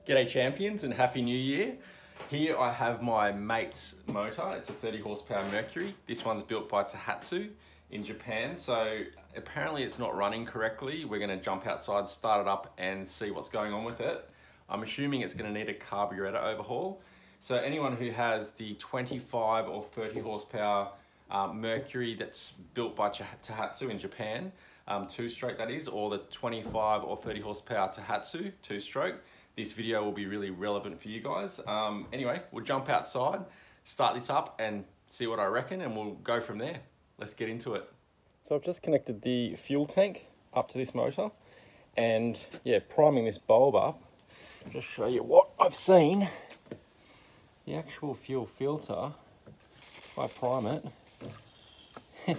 G'day champions and Happy New Year. Here I have my mate's motor. It's a 30 horsepower Mercury. This one's built by Tohatsu in Japan. So apparently it's not running correctly. We're gonna jump outside, start it up and see what's going on with it. I'm assuming it's gonna need a carburetor overhaul. So anyone who has the 25 or 30 horsepower Mercury that's built by Tohatsu in Japan, two-stroke that is, or the 25 or 30 horsepower Tohatsu two-stroke, this video will be really relevant for you guys. Anyway, we'll jump outside, start this up and see what I reckon, and we'll go from there. Let's get into it. So I've just connected the fuel tank up to this motor and yeah, priming this bulb up. I'll just show you what I've seen. The actual fuel filter, if I prime it,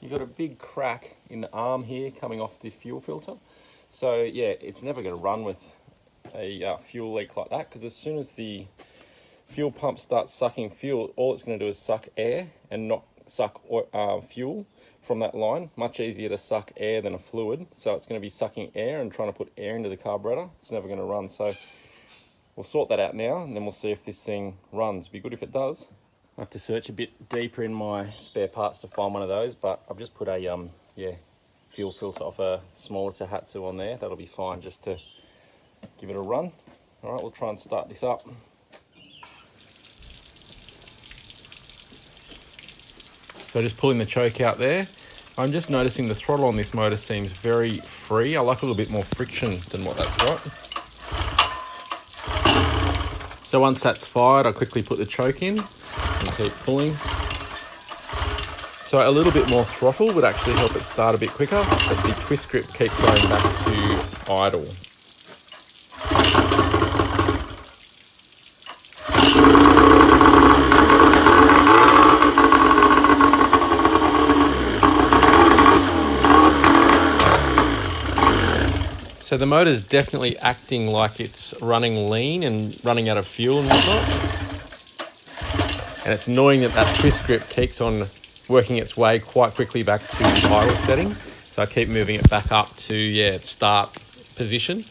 you've got a big crack in the arm here coming off the fuel filter. So yeah, it's never going to run with a fuel leak like that, because as soon as the fuel pump starts sucking fuel, all it's going to do is suck air and not suck fuel from that line. Much easier to suck air than a fluid, so it's going to be sucking air and trying to put air into the carburetor. It's never going to run. So we'll sort that out now and then we'll see if this thing runs. Be good if it does. I have to search a bit deeper in my spare parts to find one of those, but I've just put a fuel filter off a smaller Tohatsu on there. That'll be fine just to give it a run. All right, we'll try and start this up. So just pulling the choke out there. I'm just noticing the throttle on this motor seems very free. I like a little bit more friction than what that's got. So once that's fired, I quickly put the choke in and keep pulling. So a little bit more throttle would actually help it start a bit quicker, but the twist grip keeps going back to idle. So the motor's definitely acting like it's running lean and running out of fuel and whatnot. And it's annoying that that twist grip keeps on working its way quite quickly back to the idle setting. So I keep moving it back up to, its start position.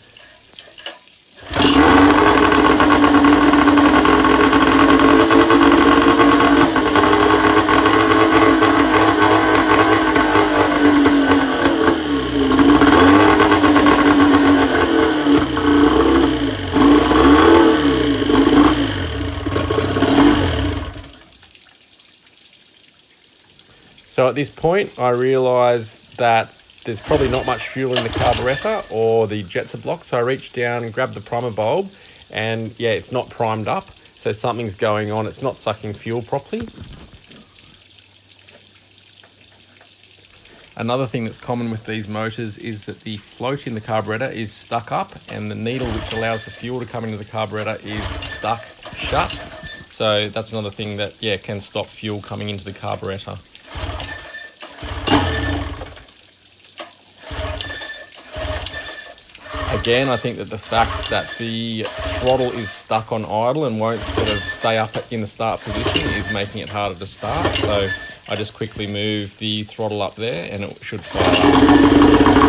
So at this point, I realised that there's probably not much fuel in the carburetor or the jetsam block. So I reached down and grabbed the primer bulb and yeah, it's not primed up. So something's going on. It's not sucking fuel properly. Another thing that's common with these motors is that the float in the carburetor is stuck up and the needle which allows the fuel to come into the carburetor is stuck shut. So that's another thing that, can stop fuel coming into the carburetor. Again, I think that the fact that the throttle is stuck on idle and won't sort of stay up in the start position is making it harder to start. So I just quickly move the throttle up there and it should fire up.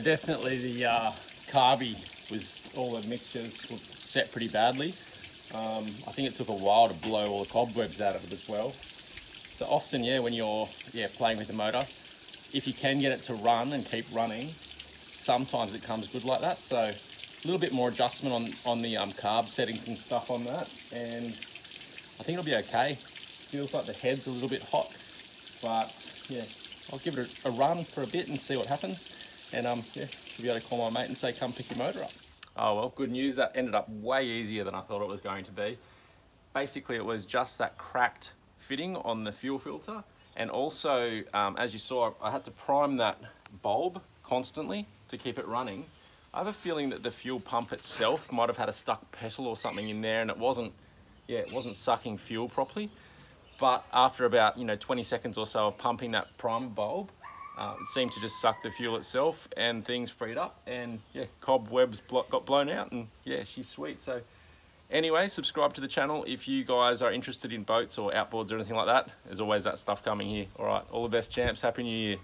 definitely the carby was, all the mixtures were set pretty badly. I think it took a while to blow all the cobwebs out of it as well. So often, yeah, when you're playing with the motor, if you can get it to run and keep running, sometimes it comes good like that. So a little bit more adjustment on the carb settings and stuff on that, and I think it'll be okay. Feels like the head's a little bit hot, but yeah, I'll give it a run for a bit and see what happens. And yeah, should be able to call my mate and say, come pick your motor up. Oh well, good news, that ended up way easier than I thought it was going to be. Basically, it was just that cracked fitting on the fuel filter, and also, as you saw, I had to prime that bulb constantly to keep it running. I have a feeling that the fuel pump itself might have had a stuck petal or something in there, and it wasn't sucking fuel properly. But after about 20 seconds or so of pumping that primer bulb, it seemed to just suck the fuel itself, and things freed up, and yeah, cobwebs got blown out, and yeah, she's sweet. So anyway, subscribe to the channel if you guys are interested in boats or outboards or anything like that. There's always that stuff coming here. All right, all the best, champs. Happy New Year.